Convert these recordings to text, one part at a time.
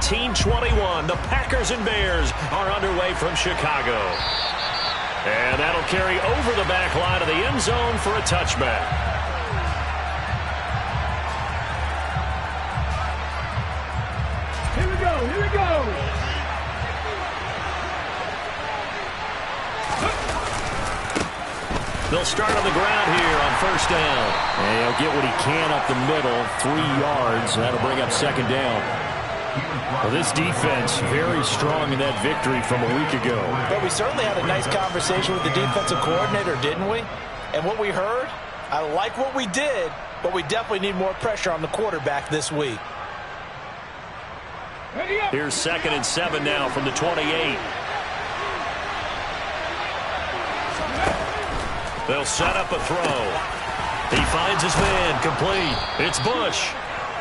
17-21. The Packers and Bears are underway from Chicago. And that'll carry over the back line of the end zone for a touchback. Here we go. They'll start on the ground here on first down. And he'll get what he can up the middle, 3 yards. That'll bring up second down. Well, this defense very strong in that victory from a week ago. But we certainly had a nice conversation with the defensive coordinator, didn't we? And what we heard, I like what we did, but we definitely need more pressure on the quarterback this week. Here's 2nd and 7 now from the 28. They'll set up a throw. He finds his man, complete. It's Bush.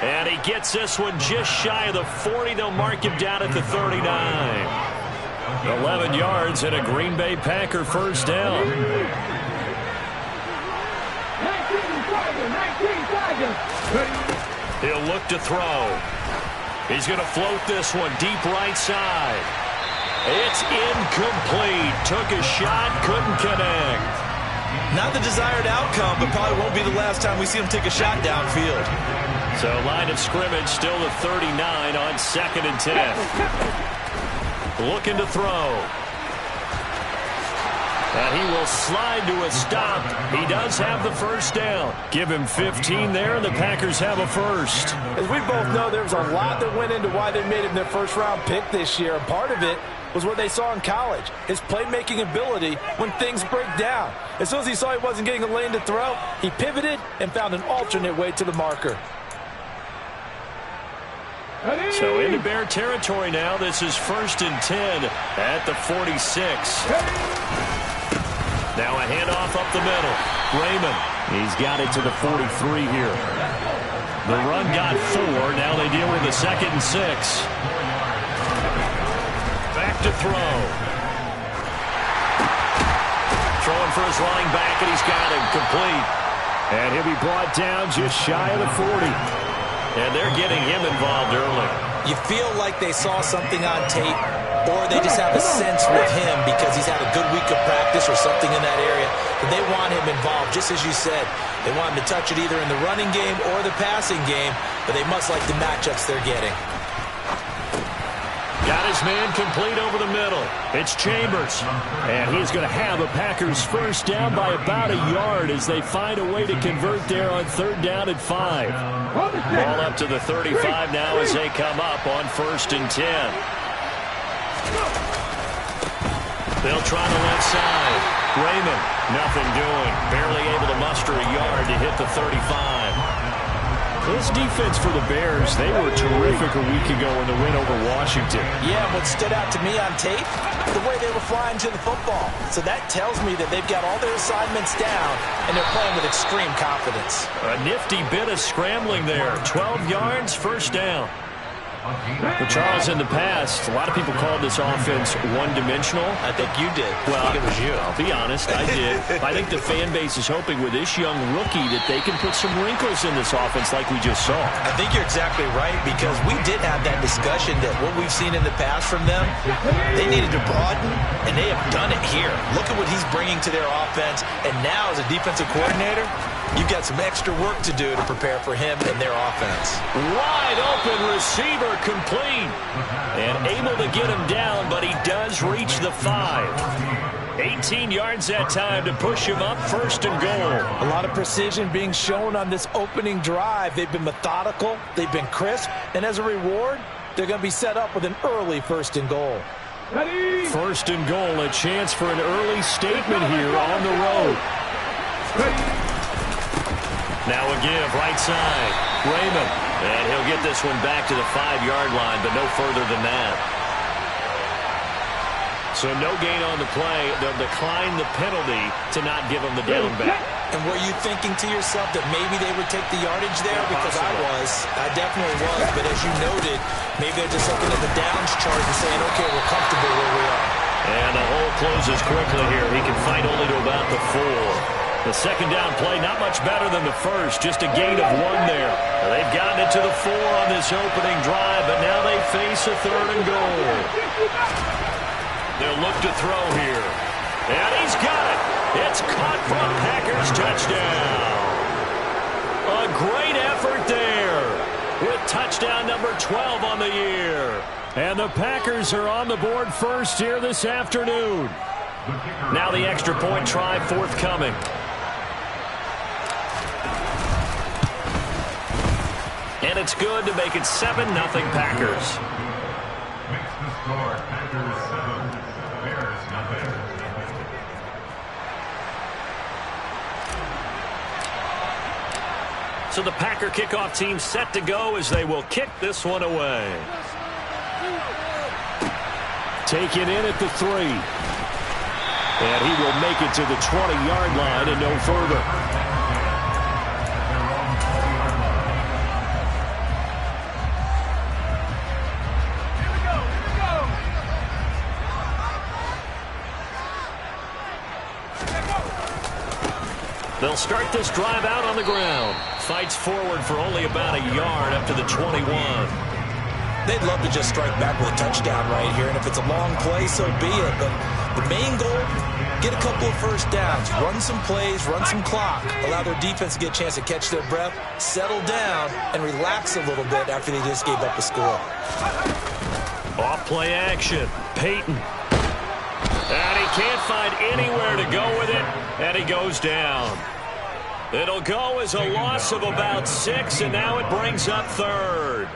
And he gets this one just shy of the 40. They'll mark him down at the 39. 11 yards and a Green Bay Packer first down. 19 Tigers. He'll look to throw. He's going to float this one deep right side. It's incomplete. Took a shot, couldn't connect. Not the desired outcome, but probably won't be the last time we see him take a shot downfield. So line of scrimmage still the 39 on 2nd and 10. Looking to throw. And he will slide to a stop. He does have the first down. Give him 15 there, and the Packers have a first. As we both know, there was a lot that went into why they made him their first-round pick this year. And part of it was what they saw in college, his playmaking ability when things break down. As soon as he saw he wasn't getting a lane to throw, he pivoted and found an alternate way to the marker. So into Bear territory now. This is 1st and 10 at the 46. Now a handoff up the middle. Raymond, he's got it to the 43 here. The run got 4. Now they deal with a 2nd and 6. Back to throw. Throwing for his running back, and he's got him complete. And he'll be brought down just shy of the 40. And they're getting him involved early. You feel like they saw something on tape, or they just have a sense with him because he's had a good week of practice or something in that area. But they want him involved, just as you said. They want him to touch it either in the running game or the passing game, but they must like the matchups they're getting. Got his man complete over the middle. It's Chambers. And he's going to have a Packers first down by about a yard as they find a way to convert there on 3rd down and 5. Ball up to the 35 now as they come up on 1st and 10. They'll try the left side. Raymond, nothing doing. Barely able to muster a yard to hit the 35. This defense for the Bears, they were terrific a week ago in the win over Washington. Yeah, what stood out to me on tape, the way they were flying to the football. So that tells me that they've got all their assignments down, and they're playing with extreme confidence. A nifty bit of scrambling there. 12 yards, first down. But Charles, in the past, a lot of people called this offense one-dimensional. I think you did. Well, I think it was you. I'll be honest, I did. I think the fan base is hoping with this young rookie that they can put some wrinkles in this offense like we just saw. I think you're exactly right, because we did have that discussion that what we've seen in the past from them, they needed to broaden, and they have done it here. Look at what he's bringing to their offense, and now as a defensive coordinator, you've got some extra work to do to prepare for him and their offense. Wide open receiver complete. And able to get him down, but he does reach the 5. 18 yards that time to push him up 1st and goal. A lot of precision being shown on this opening drive. They've been methodical, they've been crisp, and as a reward, they're going to be set up with an early 1st and goal. 1st and goal, a chance for an early statement here on the road. Now a give, right side. Raymond. And he'll get this one back to the 5-yard line, but no further than that. So no gain on the play. They'll decline the penalty to not give him the down back. And were you thinking to yourself that maybe they would take the yardage there? Because I definitely was. But as you noted, maybe they're just looking at the downs chart and saying, okay, we're comfortable where we are. And the hole closes quickly here. He can fight only to about the 4. The second down play, not much better than the first, just a gain of 1 there. They've gotten it to the 4 on this opening drive, but now they face a 3rd and goal. They'll look to throw here. And he's got it. It's caught for a Packers touchdown. A great effort there with touchdown number 12 on the year. And the Packers are on the board first here this afternoon. Now the extra point try forthcoming. And it's good to make it 7-0 Packers. Makes the score Packers 7, Bears nothing. So the Packer kickoff team set to go as they will kick this one away. Taken in at the 3. And he will make it to the 20-yard line and no further. They'll start this drive out on the ground. Fights forward for only about a yard up to the 21. They'd love to just strike back with a touchdown right here, and if it's a long play, so be it. But the main goal, get a couple of first downs, run some plays, run some clock, allow their defense to get a chance to catch their breath, settle down, and relax a little bit after they just gave up a score. Off play action. Peyton. And he can't find anywhere to go with it, and he goes down. It'll go as a loss of about 6, and now it brings up 3rd.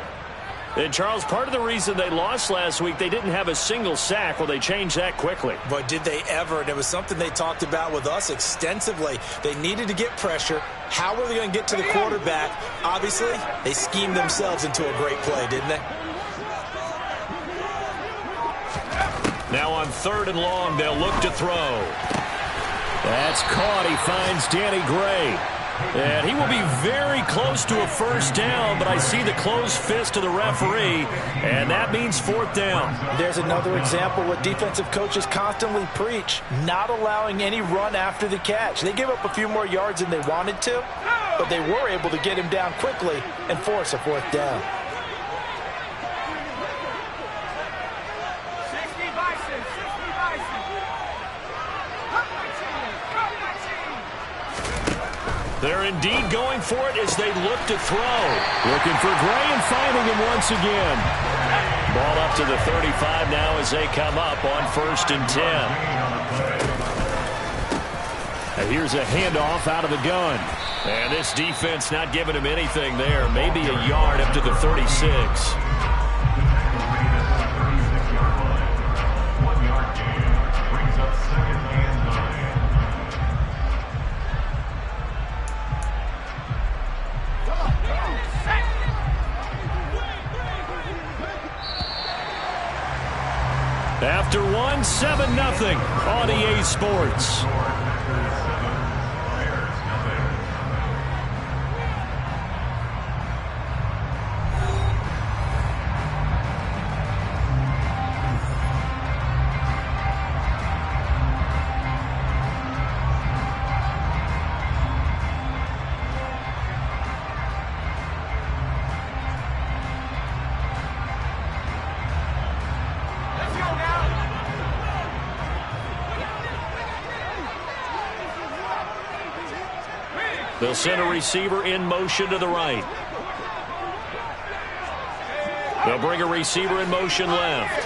And, Charles, part of the reason they lost last week, they didn't have a single sack. Well, they changed that quickly. But did they ever? And it was something they talked about with us extensively. They needed to get pressure. How were they going to get to the quarterback? Obviously, they schemed themselves into a great play, didn't they? Now on 3rd and long, they'll look to throw. That's caught. He finds Danny Gray. And he will be very close to a first down, but I see the closed fist of the referee, and that means 4th down. There's another example what defensive coaches constantly preach, not allowing any run after the catch. They gave up a few more yards than they wanted to, but they were able to get him down quickly and force a 4th down. They're indeed going for it as they look to throw. Looking for Gray and finding him once again. Ball up to the 35 now as they come up on 1st and 10. And here's a handoff out of the gun. And this defense not giving him anything there. Maybe a yard up to the 36. After 7-0 on EA Sports. They'll send a receiver in motion to the right. They'll bring a receiver in motion left.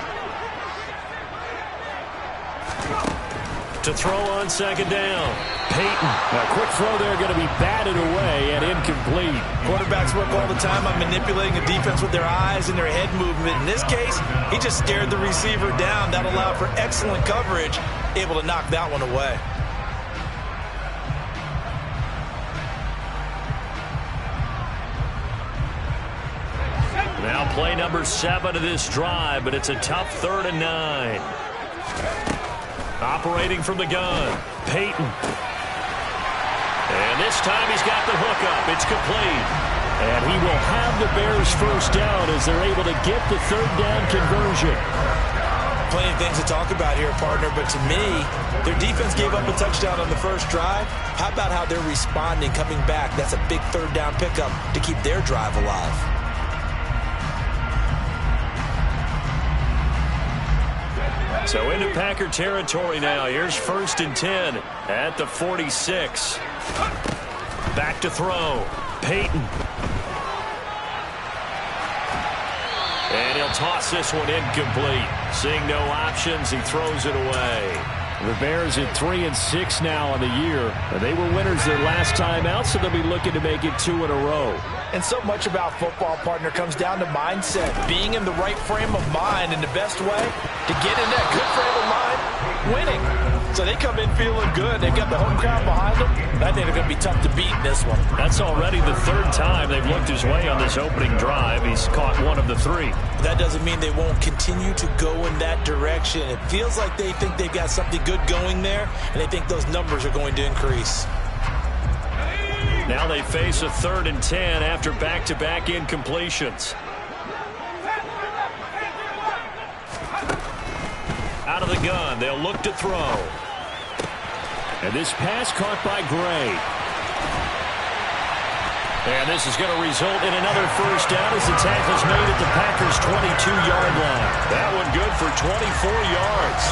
To throw on 2nd down. Peyton. A quick throw there going to be batted away and incomplete. Quarterbacks work all the time on manipulating a defense with their eyes and their head movement. In this case, he just stared the receiver down. That allowed for excellent coverage, able to knock that one away. Now play number 7 of this drive, but it's a tough 3rd and 9. Operating from the gun, Peyton. And this time he's got the hookup. It's complete. And he will have the Bears first down as they're able to get the 3rd down conversion. plenty of things to talk about here, partner, but to me, their defense gave up a touchdown on the first drive. How about how they're responding, coming back? That's a big third down pickup to keep their drive alive. So into Packer territory now. Here's 1st and 10 at the 46. Back to throw. Peyton. And he'll toss this one incomplete. Seeing no options, he throws it away. The Bears at 3-6 now on the year. They were winners their last time out, so they'll be looking to make it 2 in a row. And so much about football, partner, comes down to mindset. Being in the right frame of mind, and the best way to get in that good frame of mind, winning. So they come in feeling good. They've got the home crowd behind them. I think they're going to be tough to beat in this one. That's already the 3rd time they've looked his way on this opening drive. He's caught 1 of the 3. That doesn't mean they won't continue to go in that direction. It feels like they think they've got something good going there, and they think those numbers are going to increase. Now they face a 3rd and 10 after back-to-back incompletions. Out of the gun, they'll look to throw. And this pass caught by Gray. And this is going to result in another first down as the tackle's made at the Packers' 22-yard line. That one good for 24 yards.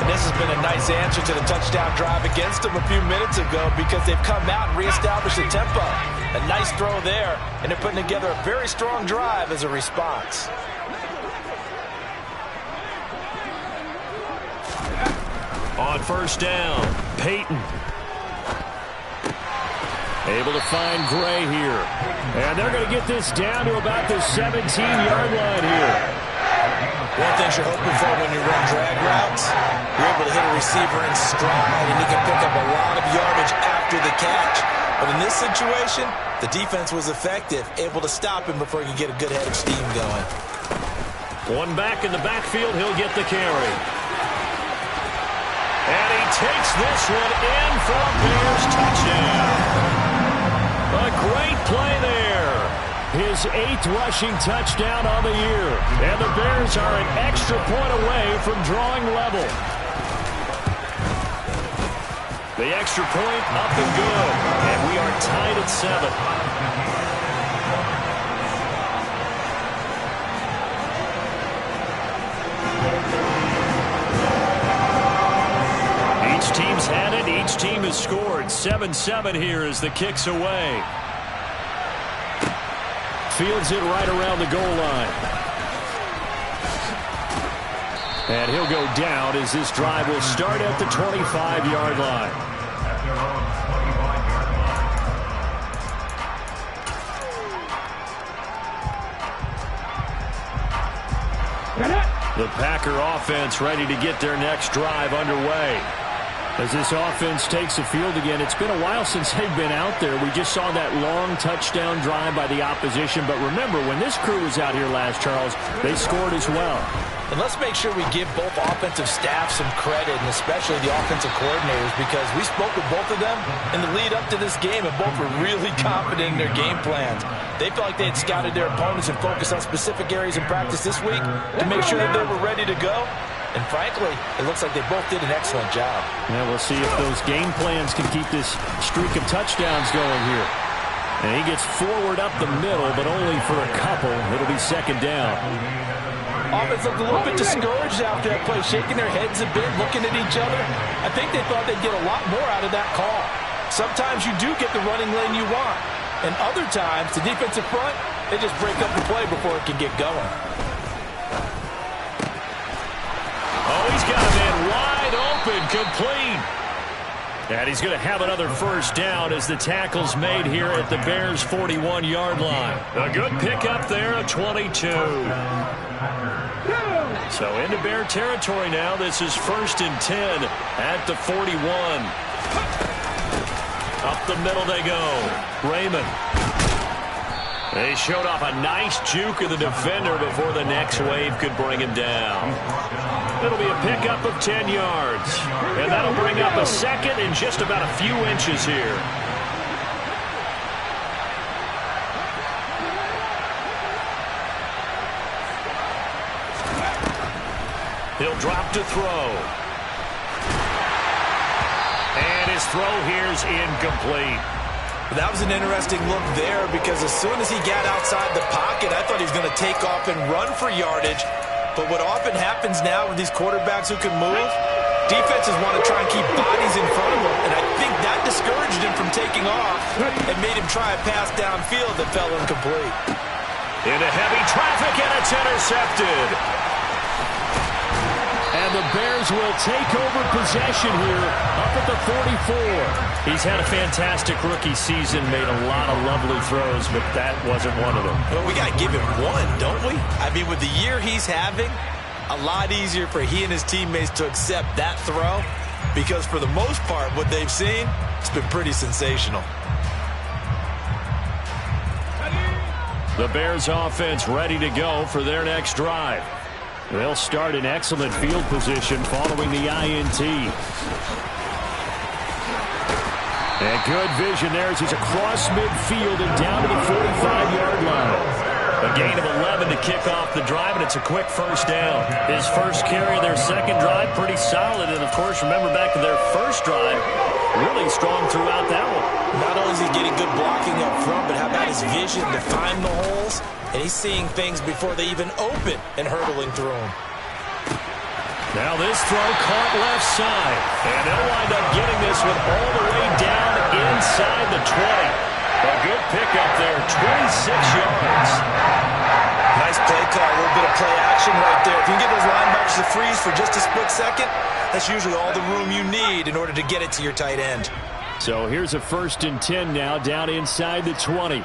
And this has been a nice answer to the touchdown drive against them a few minutes ago because they've come out and reestablished the tempo. A nice throw there, and they're putting together a very strong drive as a response. On first down, Peyton. Able to find Gray here. And they're going to get this down to about the 17-yard line here. One thing you're hoping for when you run drag routes, you're able to hit a receiver in stride, and you can pick up a lot of yardage after the catch. But in this situation, the defense was effective, able to stop him before he could get a good head of steam going. One back in the backfield, he'll get the carry. And he takes this one in for a Bears touchdown. A great play there. His 8th rushing touchdown on the year. And the Bears are an extra point away from drawing level. The extra point up and good. And we are tied at 7. Each team's had it. Each team has scored. 7-7 here as the kick's away. Fields it right around the goal line. And he'll go down as this drive will start at the 25-yard line. The Packer offense ready to get their next drive underway. As this offense takes the field again, it's been a while since they've been out there. We just saw that long touchdown drive by the opposition. But remember, when this crew was out here last, Charles, they scored as well. And let's make sure we give both offensive staffs some credit, and especially the offensive coordinators, because we spoke with both of them in the lead up to this game, and both were really confident in their game plans. They felt like they had scouted their opponents and focused on specific areas in practice this week to make sure that they were ready to go. And frankly, it looks like they both did an excellent job. Yeah, we'll see if those game plans can keep this streak of touchdowns going here. And he gets forward up the middle, but only for a couple. It'll be 2nd down. Offense looked a little bit discouraged after that play, shaking their heads a bit, looking at each other. I think they thought they'd get a lot more out of that call. Sometimes you do get the running lane you want. And other times, the defensive front, they just break up the play before it can get going. Oh, he's got a man wide open, complete. And he's going to have another first down as the tackle's made here at the Bears' 41-yard line. A good pickup there, a 22. So into Bear territory now. This is 1st and 10 at the 41. Up the middle they go. Raymond. They showed off a nice juke of the defender before the next wave could bring him down. It'll be a pickup of 10 yards. And that'll bring up a 2nd and just about a few inches here. He'll drop to throw. And his throw here is incomplete. That was an interesting look there because as soon as he got outside the pocket, I thought he was going to take off and run for yardage. But what often happens now with these quarterbacks who can move, defenses want to try and keep bodies in front of them. And I think that discouraged him from taking off and made him try a pass downfield that fell incomplete. Into heavy traffic, and it's intercepted. And the Bears will take over possession here up at the 44. He's had a fantastic rookie season, made a lot of lovely throws, but that wasn't one of them. Well, we got to give him one, don't we? I mean, with the year he's having, a lot easier for he and his teammates to accept that throw because for the most part, what they've seen, it's been pretty sensational. The Bears offense ready to go for their next drive. They'll start in excellent field position following the INT. And good vision there as he's across midfield and down to the 45-yard line. A gain of 11 to kick off the drive, and it's a quick first down. His first carry of their second drive, pretty solid. And, of course, remember back to their first drive, really strong throughout that one. Not only is he getting good blocking up front, but how about his vision to find the holes? And he's seeing things before they even open and hurdling through them. Now this throw caught left side. And they'll wind up getting this one all the way down inside the 20. A good pickup there, 26 yards. Nice play call, a little bit of play action right there. If you can get those linebackers to freeze for just a split second, that's usually all the room you need in order to get it to your tight end. So here's a 1st and 10 now, down inside the 20.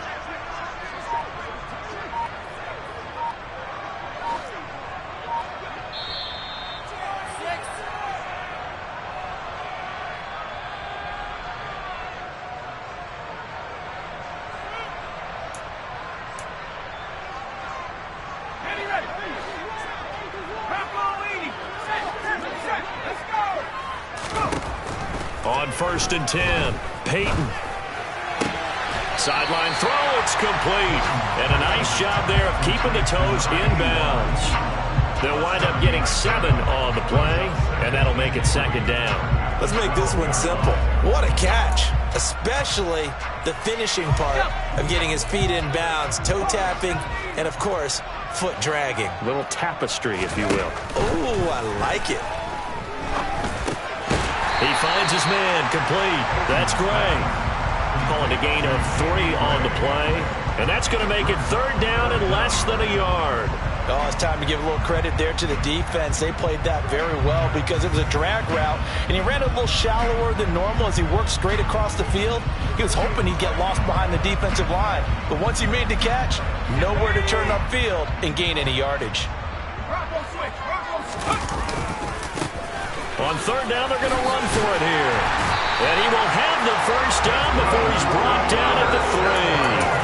On 1st and 10, Peyton. Sideline throw, it's complete. And a nice job there of keeping the toes inbounds. They'll wind up getting 7 on the play, and that'll make it 2nd down. Let's make this one simple. What a catch, especially the finishing part of getting his feet inbounds, toe tapping, and, of course, foot dragging. A little tapestry, if you will. Oh, I like it. He finds his man, complete. That's Gray. Calling a gain of 3 on the play. And that's going to make it 3rd down and less than a yard. Oh, it's time to give a little credit there to the defense. They played that very well because it was a drag route, and he ran a little shallower than normal as he worked straight across the field. He was hoping he'd get lost behind the defensive line. But once he made the catch, nowhere to turn upfield and gain any yardage. On 3rd down, they're going to run for it here. And he will have the 1st down before he's brought down at the 3.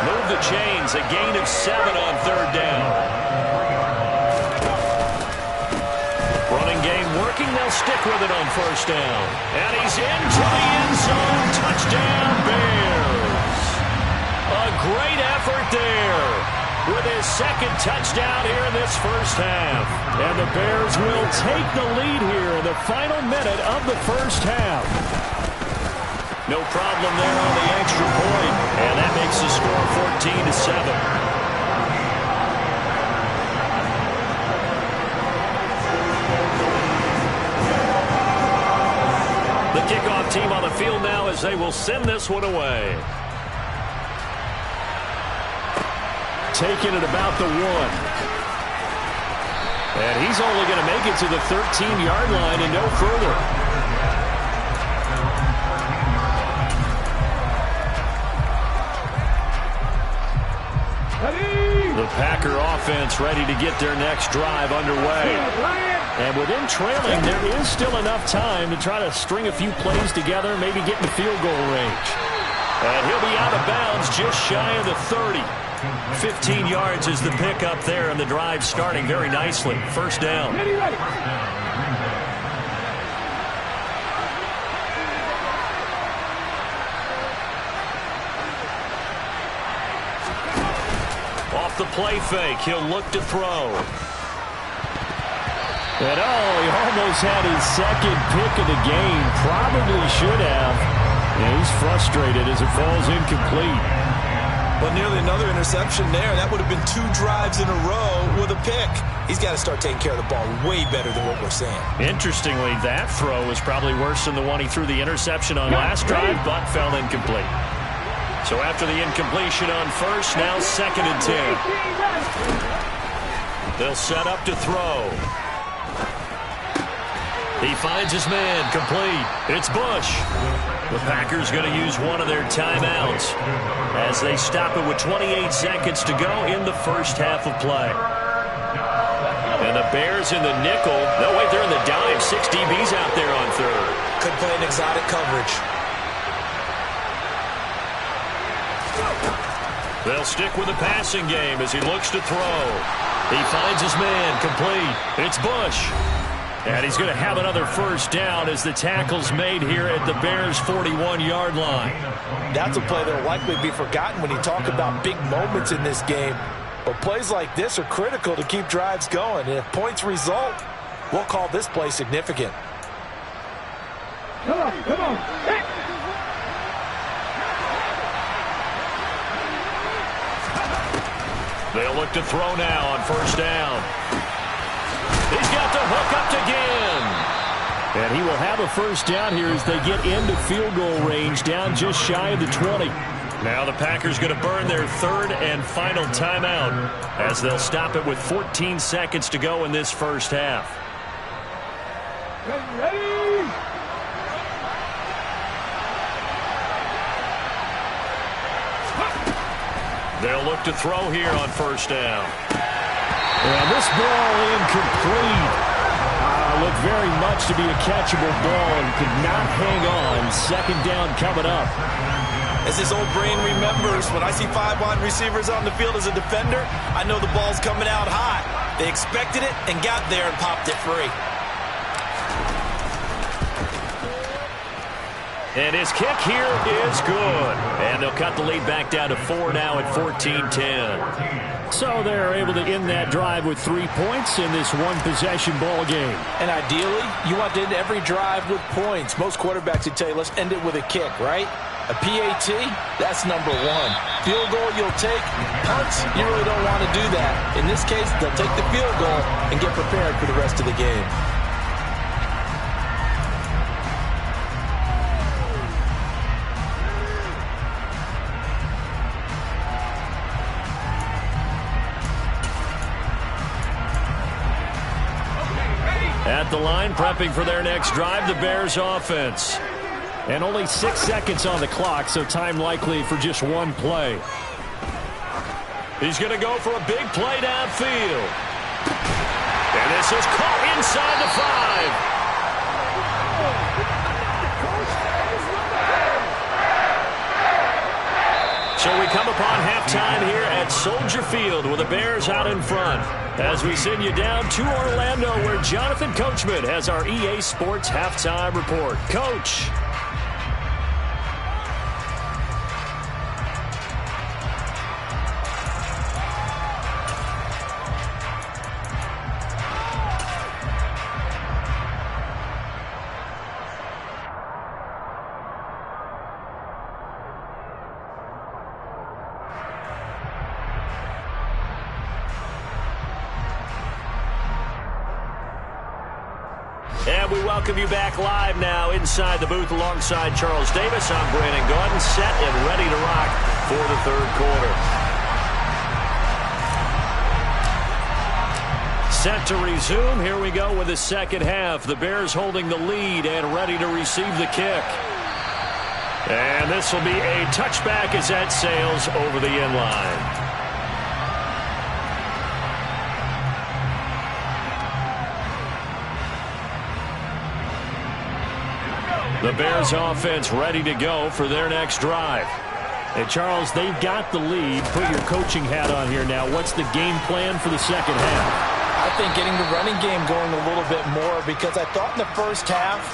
Move the chains, a gain of 7 on 3rd down. Running game working, they'll stick with it on 1st down. And he's into the end zone. Touchdown, Bears. A great effort there with his 2nd touchdown here in this 1st half. And the Bears will take the lead here in the final minute of the 1st half. No problem there on the extra point, and that makes the score 14-7. The kickoff team on the field now as they will send this one away. Taking it about the 1. And he's only going to make it to the 13-yard line and no further. The Packer offense ready to get their next drive underway. And with him trailing, there is still enough time to try to string a few plays together, maybe get in the field goal range. And he'll be out of bounds just shy of the 30. 15 yards is the pickup there, and the drive starting very nicely. 1st down. Off the play fake, he'll look to throw. And he almost had his second pick of the game. Probably should have. And he's frustrated as it falls incomplete. Well, nearly another interception there. That would have been 2 drives in a row with a pick. He's got to start taking care of the ball way better than what we're seeing. Interestingly, that throw was probably worse than the one he threw the interception on last drive, but fell incomplete. So after the incompletion on first, now 2nd and 10. They'll set up to throw. He finds his man, complete. It's Bush. The Packers going to use one of their timeouts as they stop it with 28 seconds to go in the first half of play. And the Bears in the nickel. No, wait, they're in the dime. 6 DBs out there on third. Could play an exotic coverage. They'll stick with the passing game as he looks to throw. He finds his man, complete. It's Bush. And he's going to have another first down as the tackle's made here at the Bears' 41-yard line. That's a play that will likely be forgotten when you talk about big moments in this game. But plays like this are critical to keep drives going. And if points result, we'll call this play significant. Come on. They'll look to throw now on first down. He's got the hook up again. And he will have a first down here as they get into field goal range, down just shy of the 20. Now the Packers going to burn their 3rd and final timeout as they'll stop it with 14 seconds to go in this first half. Ready? They'll look to throw here on first down. And this ball incomplete. Looked very much to be a catchable ball and could not hang on. 2nd down coming up. As his old brain remembers, when I see 5 wide receivers on the field as a defender, I know the ball's coming out hot. They expected it and got there and popped it free. And his kick here is good. And they'll cut the lead back down to 4 now at 14-10. So they're able to end that drive with 3 points in this one-possession ball game. And ideally, you want to end every drive with points. Most quarterbacks would tell you, let's end it with a kick, right? A PAT, that's number 1. Field goal you'll take. Punts, you really don't want to do that. In this case, they'll take the field goal and get prepared for the rest of the game. At the line, prepping for their next drive, the Bears offense. And only 6 seconds on the clock, so time likely for just one play. He's going to go for a big play downfield. And this is caught inside the 5. So we come upon halftime here at Soldier Field with the Bears out in front. As we send you down to Orlando where Jonathan Coachman has our EA Sports Halftime Report. Coach. And we welcome you back live now inside the booth alongside Charles Davis. I'm Brandon Gaudin, set and ready to rock for the 3rd quarter. Set to resume. Here we go with the 2nd half. The Bears holding the lead and ready to receive the kick. And this will be a touchback as that sails over the end line. The Bears offense ready to go for their next drive. And Charles, they've got the lead. Put your coaching hat on here now. What's the game plan for the 2nd half? I think getting the running game going a little bit more, because I thought in the first half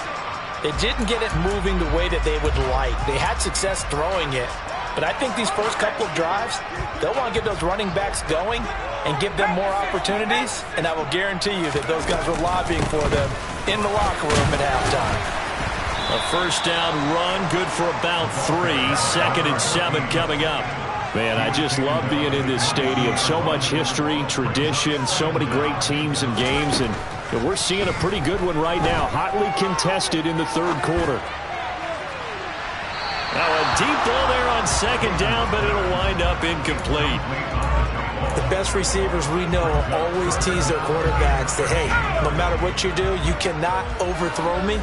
they didn't get it moving the way that they would like. They had success throwing it, But I think these first couple of drives, they'll want to get those running backs going and give them more opportunities, and I will guarantee you that those guys were lobbying for them in the locker room at halftime. A first down run, good for about 3. 2nd and 7 coming up. Man, I just love being in this stadium. So much history, tradition, so many great teams and games, and we're seeing a pretty good one right now. Hotly contested in the third quarter. Now a deep ball there on 2nd down, but it'll wind up incomplete. The best receivers we know always tease their quarterbacks that, hey, no matter what you do, you cannot overthrow me.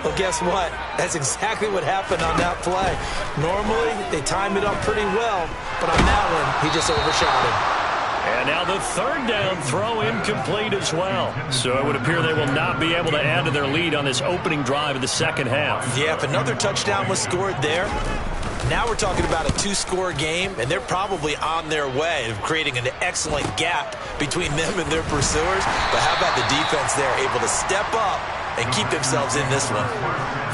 Well, guess what? That's exactly what happened on that play. Normally, they time it up pretty well, but on that one, he just overshot him. And now the 3rd down throw incomplete as well. So it would appear they will not be able to add to their lead on this opening drive of the second half. Yeah, if another touchdown was scored there, now we're talking about a 2-score game, and they're probably on their way of creating an excellent gap between them and their pursuers. But how about the defense there, able to step up and keep themselves in this one?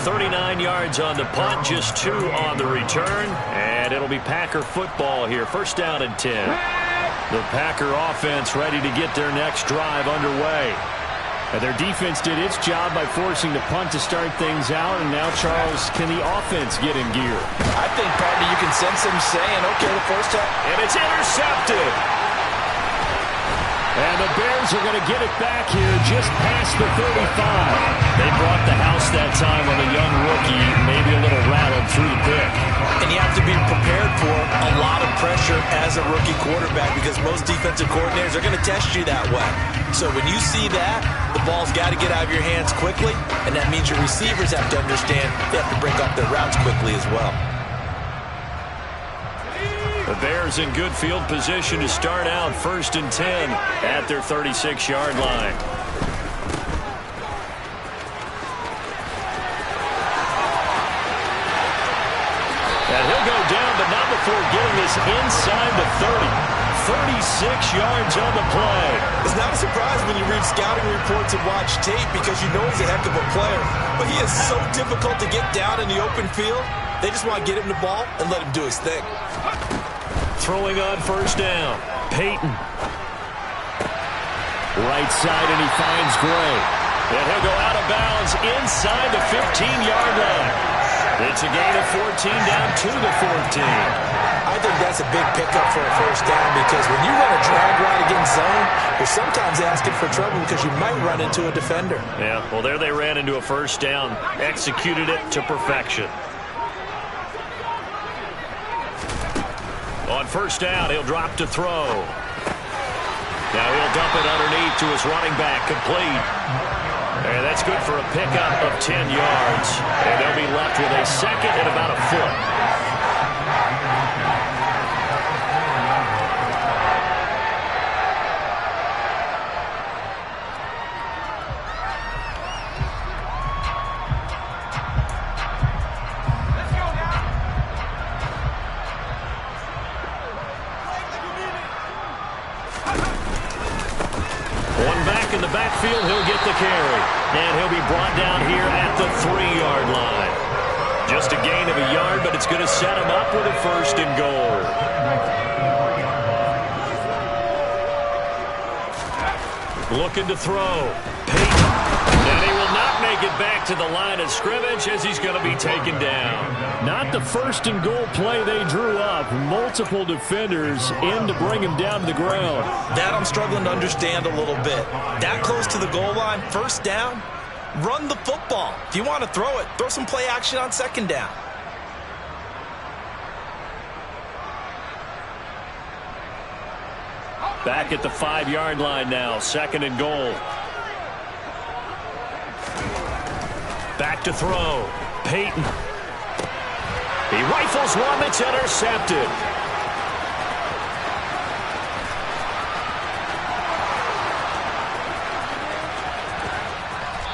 39 yards on the punt, just 2 on the return, and it'll be Packer football here. 1st down and 10. The Packer offense ready to get their next drive underway. And their defense did its job by forcing the punt to start things out, and now, Charles, can the offense get in gear? I think, partner, you can sense them saying, okay, the first time. And it's intercepted. And the Bears are going to get it back here just past the 35. They brought the house that time on a young rookie, maybe a little rattled through the pick. And you have to be prepared for a lot of pressure as a rookie quarterback because most defensive coordinators are going to test you that way. So when you see that, the ball's got to get out of your hands quickly, and that means your receivers have to understand they have to break up their routes quickly as well. The Bears in good field position to start out 1st and 10 at their 36-yard line. And he'll go down, but not before getting this inside the 30. 36 yards on the play. It's not a surprise when you read scouting reports and watch tape because you know he's a heck of a player. But he is so difficult to get down in the open field. They just want to get him the ball and let him do his thing. Throwing on 1st down. Peyton. Right side, and he finds Gray. And he'll go out of bounds inside the 15-yard line. It's a gain of 14 down to the 14. I think that's a big pickup for a 1st down because when you run a drag route against zone, you're sometimes asking for trouble because you might run into a defender. Yeah, well, there they ran into a 1st down. Executed it to perfection. On 1st down, he'll drop to throw. Now he'll dump it underneath to his running back, complete. And that's good for a pickup of 10 yards. And they'll be left with a 2nd and about a foot. In the backfield, he'll get the carry. And he'll be brought down here at the 3-yard line. Just a gain of a yard, but it's going to set him up with a 1st and goal. Looking to throw. Peyton. And he will not make it back to the line of scrimmage as he's going to be taken down. Not the 1st and goal play they drew up. Multiple defenders in to bring him down to the ground. That I'm struggling to understand a little bit. That close to the goal line, 1st down, run the football. If you want to throw it, throw some play action on 2nd down. Back at the 5-yard line now, 2nd and goal. Back to throw. Peyton. He rifles one that's intercepted.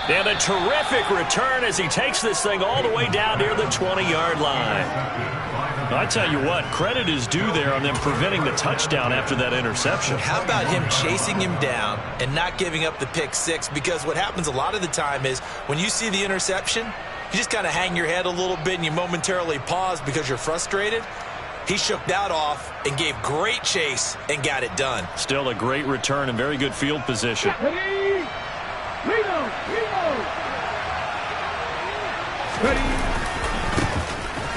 And a terrific return as he takes this thing all the way down near the 20-yard line. I tell you what, credit is due there on them preventing the touchdown after that interception. How about him chasing him down and not giving up the pick 6? Because what happens a lot of the time is when you see the interception, you just kind of hang your head a little bit and you momentarily pause because you're frustrated. He shook that off and gave great chase and got it done. Still a great return and very good field position. Ready? Reload! Ready?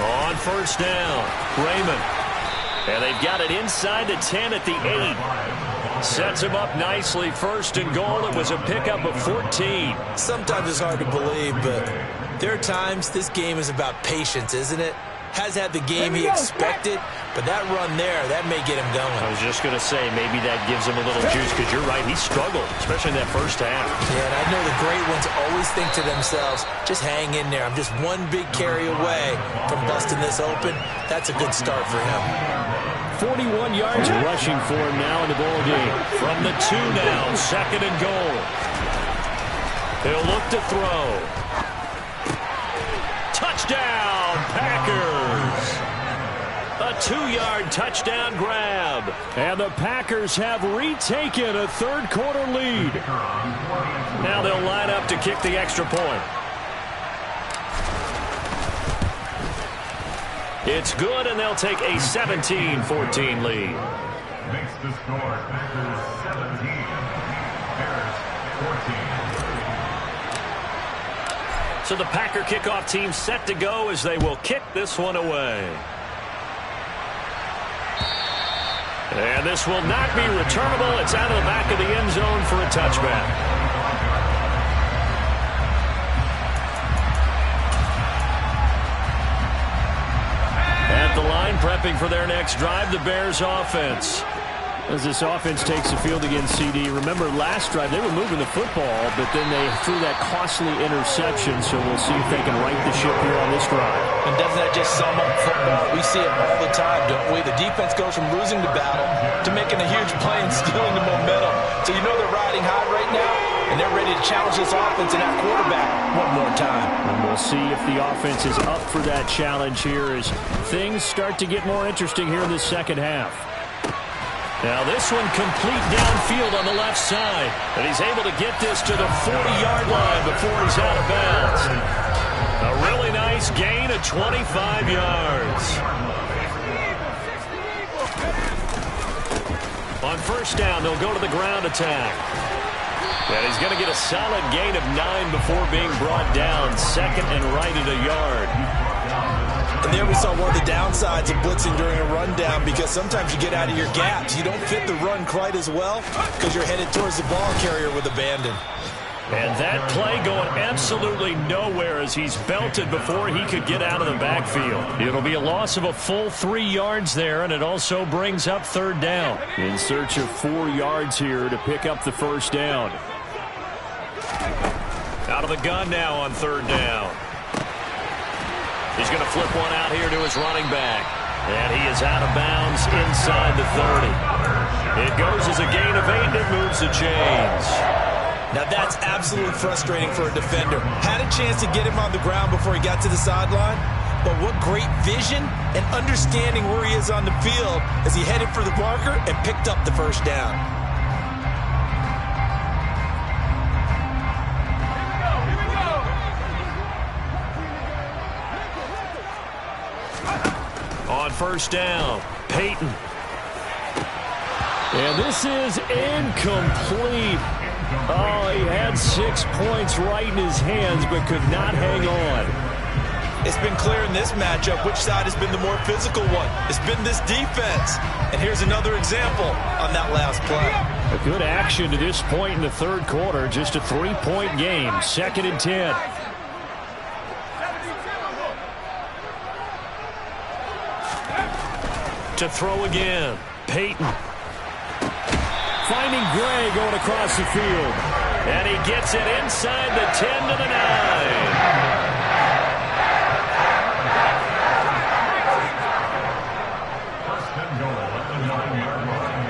On first down, Raymond. And they've got it inside the 10 at the 8. Sets him up nicely. First and goal. It was a pickup of 14. Sometimes it's hard to believe, but there are times this game is about patience, isn't it? Has had the game he expected, but that run there, that may get him going. I was just going to say, maybe that gives him a little juice, because you're right, he struggled, especially in that first half. Yeah, and I know the great ones always think to themselves, just hang in there. I'm just one big carry away from busting this open. That's a good start for him. 41 yards rushing for him now in the ball game. From the 2 now, second and goal. He'll look to throw. Touchdown, Packers! A 2-yard touchdown grab. And the Packers have retaken a third-quarter lead. Now they'll line up to kick the extra point. It's good, and they'll take a 17-14 lead. Makes the score Packers 17, Bears 14. So the Packer kickoff team set to go as they will kick this one away. And this will not be returnable. It's out of the back of the end zone for a touchback. At the line, prepping for their next drive, the Bears offense. As this offense takes the field against CD. Remember, last drive, they were moving the football, but then they threw that costly interception, so we'll see if they can right the ship here on this drive. And doesn't that just sum up football? We see it all the time, don't we? The defense goes from losing the battle to making a huge play and stealing the momentum. So you know they're riding high right now, and they're ready to challenge this offense and that quarterback one more time. And we'll see if the offense is up for that challenge here as things start to get more interesting here in the second half. Now this one complete downfield on the left side. And he's able to get this to the 40-yard line before he's out of bounds. A really nice gain of 25 yards. On first down, they'll go to the ground attack. And he's going to get a solid gain of 9 before being brought down. Second and right at a yard. And there we saw one of the downsides of blitzing during a rundown, because sometimes you get out of your gaps. You don't fit the run quite as well because you're headed towards the ball carrier with abandon. And that play going absolutely nowhere as he's belted before he could get out of the backfield. It'll be a loss of a full 3 yards there, and it also brings up third down. In search of 4 yards here to pick up the first down. Out of the gun now on third down. He's going to flip one out here to his running back. And he is out of bounds inside the 30. It goes as a gain of 8, and it moves the chains. Now that's absolutely frustrating for a defender. Had a chance to get him on the ground before he got to the sideline, but what great vision and understanding where he is on the field as he headed for the marker and picked up the first down. On first down, Peyton. And this is incomplete. Oh, he had 6 points right in his hands, but could not hang on. It's been clear in this matchup which side has been the more physical one. It's been this defense. And here's another example on that last play. A good action to this point in the third quarter. Just a 3-point game. Second and 10. To throw again, Peyton. Finding Gray going across the field. And he gets it inside the 10 to the 9. First and goal at the 9-yard line.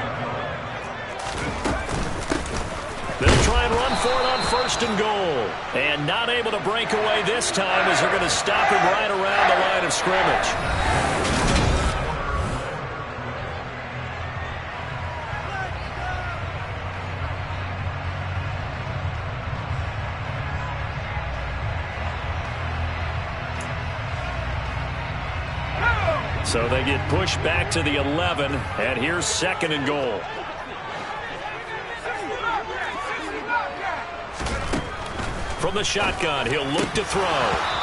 They'll try and run for it on first and goal. And not able to break away this time as they're going to stop him right around the line of scrimmage. So they get pushed back to the 11, and here's 2nd and goal. From the shotgun, he'll look to throw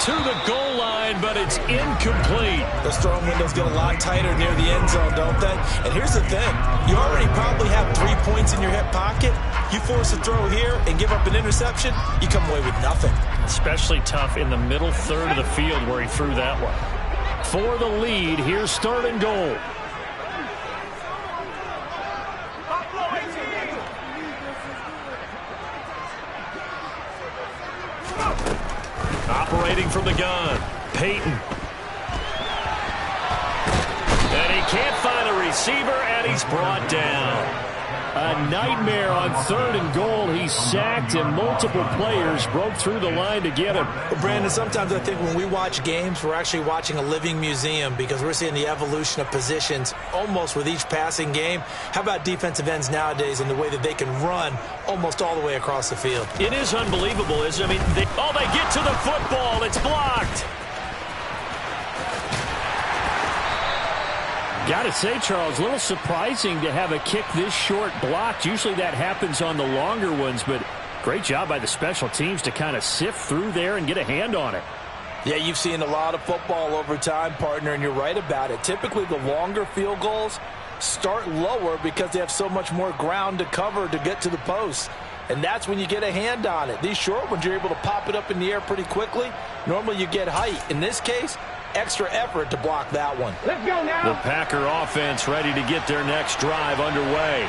to the goal line, but it's incomplete. Those throwing windows get a lot tighter near the end zone, don't they? And here's the thing. You already probably have 3 points in your hip pocket. You force a throw here and give up an interception, you come away with nothing. Especially tough in the middle third of the field where he threw that one. For the lead, here's 3rd and goal. Operating from the gun, Peyton. And he can't find a receiver, and he's brought down. A nightmare on 3rd and goal. He's sacked, and multiple players broke through the line to get him. Well, Brandon, sometimes I think when we watch games, we're actually watching a living museum because we're seeing the evolution of positions almost with each passing game. How about defensive ends nowadays and the way that they can run almost all the way across the field? It is unbelievable, isn't it? I mean, they get to the football. It's blocked. Got to say, Charles, a little surprising to have a kick this short blocked. Usually that happens on the longer ones, but great job by the special teams to kind of sift through there and get a hand on it. Yeah, you've seen a lot of football over time, partner, and you're right about it. Typically, the longer field goals start lower because they have so much more ground to cover to get to the post. And that's when you get a hand on it. These short ones, you're able to pop it up in the air pretty quickly. Normally, you get height. In this case, extra effort to block that one. Let's go now. The Packer offense ready to get their next drive underway.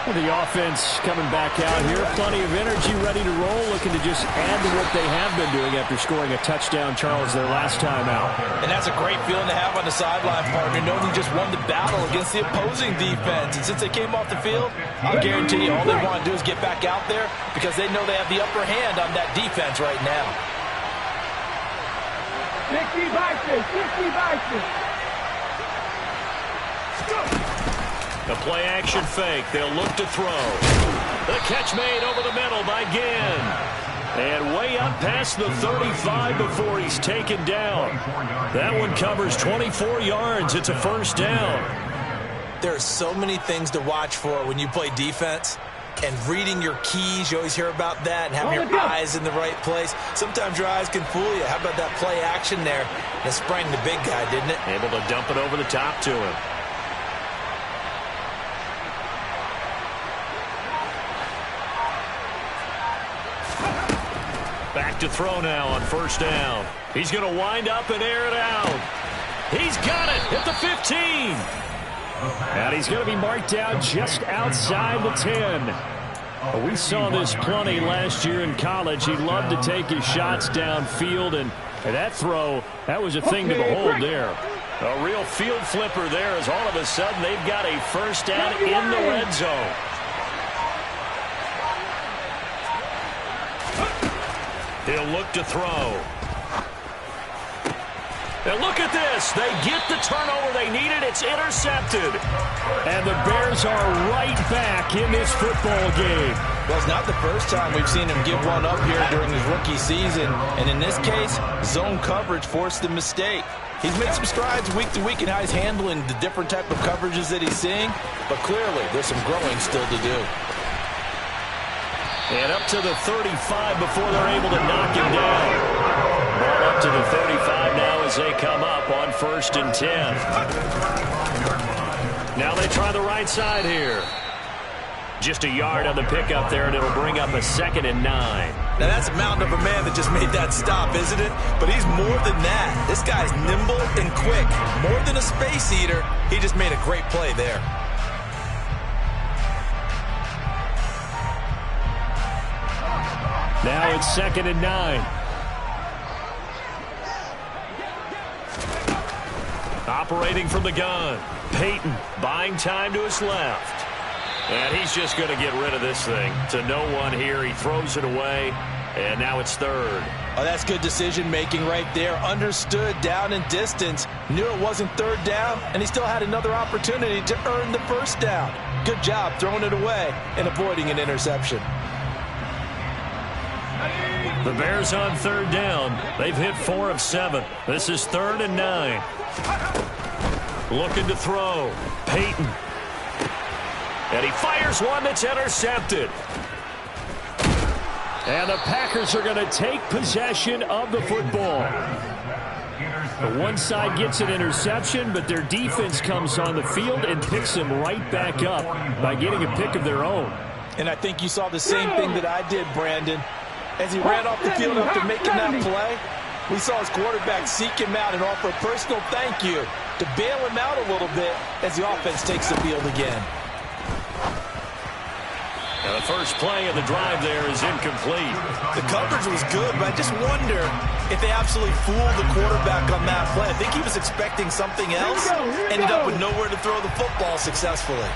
Well, the offense coming back out here. Plenty of energy, ready to roll, looking to just add to what they have been doing after scoring a touchdown, Charles, their last time out. And that's a great feeling to have on the sideline, partner, knowing you just won the battle against the opposing defense. And since they came off the field, I'll guarantee you all they want to do is get back out there because they know they have the upper hand on that defense right now. 60 Vikings, 60 Vikings. The play-action fake. They'll look to throw. The catch made over the middle by Ginn. And way up past the 35 before he's taken down. That one covers 24 yards. It's a 1st down. There are so many things to watch for when you play defense. And reading your keys, you always hear about that, and having your eyes in the right place. Sometimes your eyes can fool you. How about that play action there? It sprang the big guy, didn't it? Able to dump it over the top to him. Back to throw now on 1st down. He's going to wind up and air it out. He's got it at the 15. And he's going to be marked down just outside the 10. We saw this plenty last year in college. He loved to take his shots downfield, and that throw, that was a thing to behold there. A real field flipper there as all of a sudden they've got a 1st down in the red zone. He'll look to throw. And look at this. They get the turnover they needed. It's intercepted. And the Bears are right back in this football game. Well, it's not the first time we've seen him give one up here during his rookie season. And in this case, zone coverage forced the mistake. He's made some strides week to week in how he's handling the different type of coverages that he's seeing. But clearly, there's some growing still to do. And up to the 35 before they're able to knock him down. Ball up to the 35 now as they come up on 1st and 10. Now they try the right side here. Just a yard on the pickup there, and it'll bring up a 2nd and 9. Now that's a mountain of a man that just made that stop, isn't it? But he's more than that. This guy's nimble and quick. More than a space eater, he just made a great play there. Now it's 2nd and 9. Operating from the gun. Peyton buying time to his left. And he's just going to get rid of this thing. To no one here. He throws it away. And now it's 3rd. Oh, that's good decision-making right there. Understood down and distance. Knew it wasn't 3rd down. And he still had another opportunity to earn the 1st down. Good job throwing it away and avoiding an interception. The Bears on 3rd down. They've hit 4 of 7. This is 3rd and 9. Looking to throw. Peyton. And he fires one that's intercepted. And the Packers are going to take possession of the football. The one side gets an interception, but their defense comes on the field and picks them right back up by getting a pick of their own. And I think you saw the same thing that I did, Brandon. As he ran off the field after making that play, we saw his quarterback seek him out and offer a personal thank you to bail him out a little bit as the offense takes the field again. Now the first play of the drive there is incomplete. The coverage was good, but I just wonder if they absolutely fooled the quarterback on that play. I think he was expecting something else, ended up with nowhere to throw the football successfully.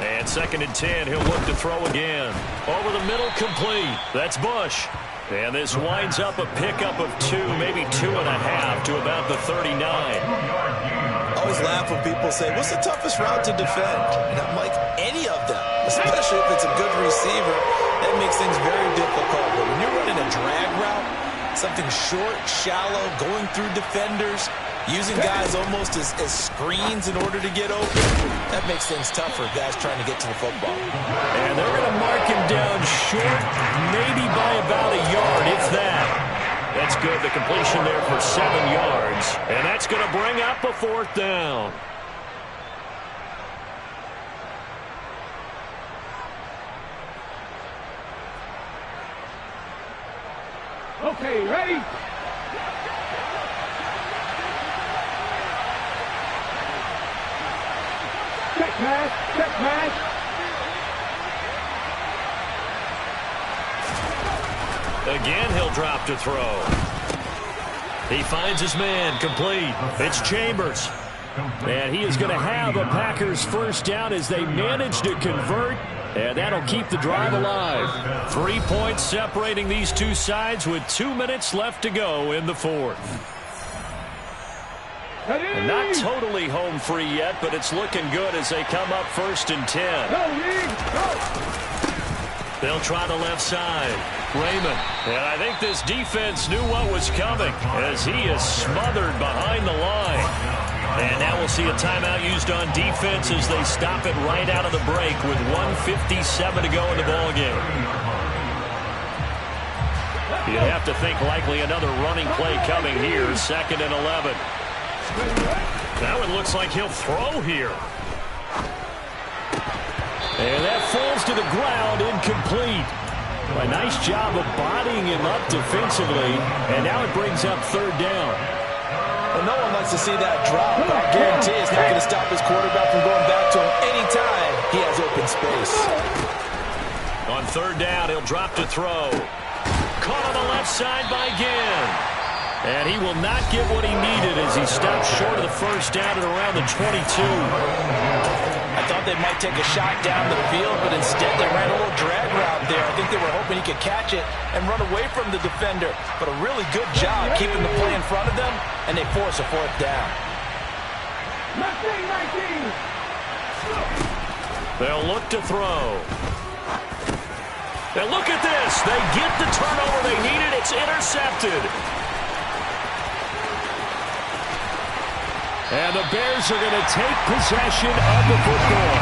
And 2nd and 10, he'll look to throw again. Over the middle, complete. That's Bush. And this winds up a pickup of 2, maybe 2.5 to about the 39. I always laugh when people say, what's the toughest route to defend? And I'm like, any of them, especially if it's a good receiver. That makes things very difficult. But when you're running a drag route, something short, shallow, going through defenders, using guys almost as screens in order to get open, that makes things tough for guys trying to get to the football. And they're going to mark him down short, maybe by about a yard, if that. That's good. The completion there for 7 yards. And that's going to bring up a 4th down. Okay, ready? Check pass, check pass. Again, he'll drop to throw. He finds his man, complete. It's Chambers. And he is going to have a Packers first down as they manage to convert. And that'll keep the drive alive. 3 points separating these two sides with 2 minutes left to go in the 4th. And not totally home free yet, but it's looking good as they come up 1st and 10. They'll try the left side. Raymond. And I think this defense knew what was coming as he is smothered behind the line. And now we'll see a timeout used on defense as they stop it right out of the break with 1:57 to go in the ballgame. You have to think likely another running play coming here. 2nd and 11. Now it looks like he'll throw here. And that falls to the ground, incomplete. A nice job of bodying him up defensively. And now it brings up 3rd down. Well, no one likes to see that drop, but I guarantee it's not going to stop his quarterback from going back to him anytime he has open space. On 3rd down, he'll drop to throw. Caught on the left side by Ginn. And he will not get what he needed as he stopped short of the first down at around the 22. I thought they might take a shot down the field, but instead they ran a little drag route there. I think they were hoping he could catch it and run away from the defender. But a really good job keeping the play in front of them, and they force a 4th down. 19. They'll look to throw. And look at this. They get the turnover they needed. It's intercepted. And the Bears are going to take possession of the football.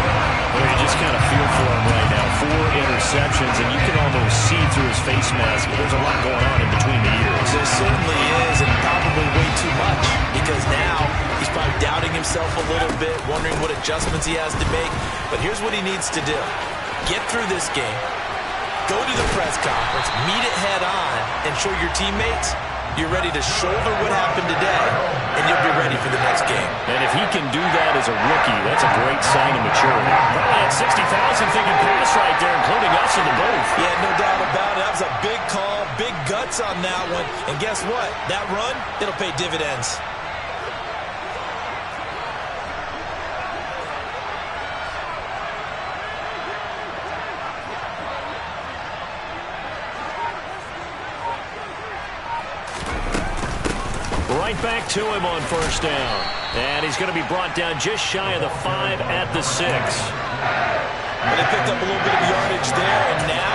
Well, you just kind of feel for him right now. 4 interceptions, and you can almost see through his face mask. There's a lot going on in between the ears. There certainly is, and probably way too much, because now he's probably doubting himself a little bit, wondering what adjustments he has to make. But here's what he needs to do. Get through this game, go to the press conference, meet it head on, and show your teammates you're ready to shoulder what happened today, and you'll be ready for the next game. And if he can do that as a rookie, that's a great sign of maturity. Probably had 60,000 thinking pass right there, including us in the booth. Yeah, no doubt about it. That was a big call, big guts on that one. And guess what? That run, it'll pay dividends. Right back to him on 1st down. And he's going to be brought down just shy of the 5 at the 6. Well, they picked up a little bit of yardage there, and now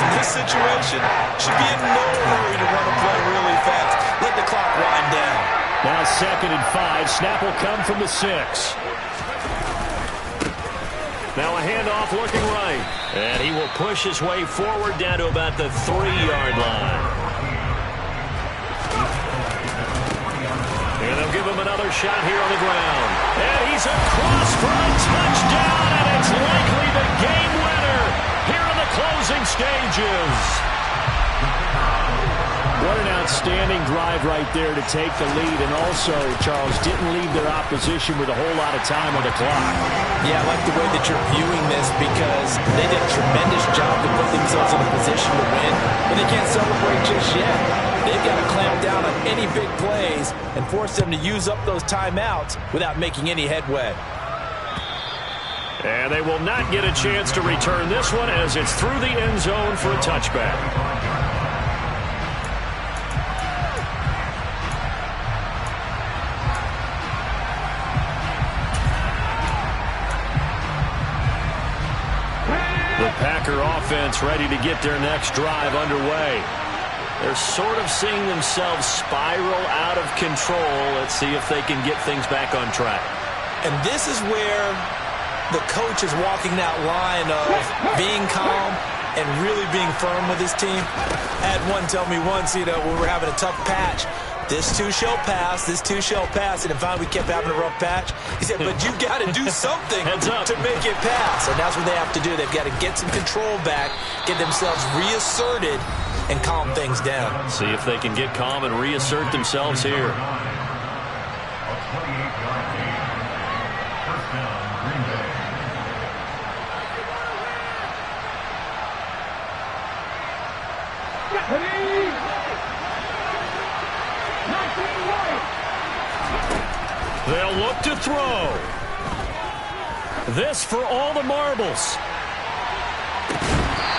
in this situation should be in no hurry to run a play really fast. Let the clock wind down. Now 2nd and 5. Snap will come from the 6. Now a handoff looking right. And he will push his way forward down to about the 3-yard line. And they'll give him another shot here on the ground. And he's across for a touchdown, and it's likely the game winner here in the closing stages. What an outstanding drive right there to take the lead, and also, Charles, didn't leave their opposition with a whole lot of time on the clock. Yeah, I like the way that you're viewing this because they did a tremendous job to put themselves in a position to win, but they can't celebrate just yet. They've got to clamp down on any big plays and force them to use up those timeouts without making any headway. And they will not get a chance to return this one as it's through the end zone for a touchback. The Packer offense ready to get their next drive underway. They're sort of seeing themselves spiral out of control. Let's see if they can get things back on track. And this is where the coach is walking that line of being calm and really being firm with his team. I had one tell me once, when we were having a tough patch, this too shall pass, this too shall pass. And if we kept having a rough patch, he said, but you got to do something to make it pass. And that's what they have to do. They've got to get some control back, get themselves reasserted, and calm things down. See if they can get calm and reassert themselves here. They'll look to throw. This for all the marbles.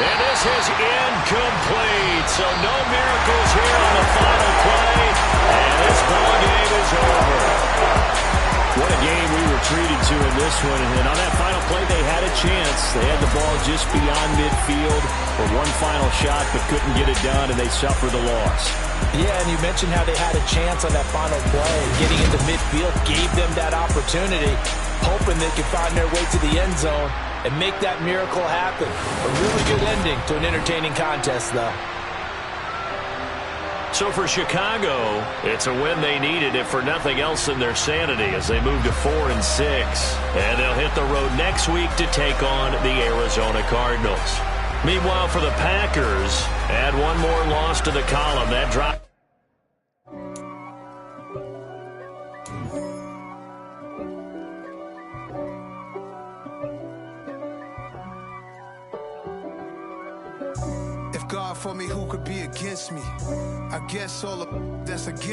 And this is incomplete. So no miracles here on the final play. And this ball game is over. What a game we were treated to in this one. And on that final play, they had a chance. They had the ball just beyond midfield for one final shot, but couldn't get it done, and they suffered the loss. Yeah, and you mentioned how they had a chance on that final play. Getting into midfield gave them that opportunity, hoping they could find their way to the end zone and make that miracle happen. A really good ending to an entertaining contest, though. So for Chicago, it's a win they needed, if for nothing else than their sanity, as they move to 4-6. And they'll hit the road next week to take on the Arizona Cardinals. Meanwhile, for the Packers, add one more loss to the column. That drop. If God for me, who could be against me? I guess all of that's against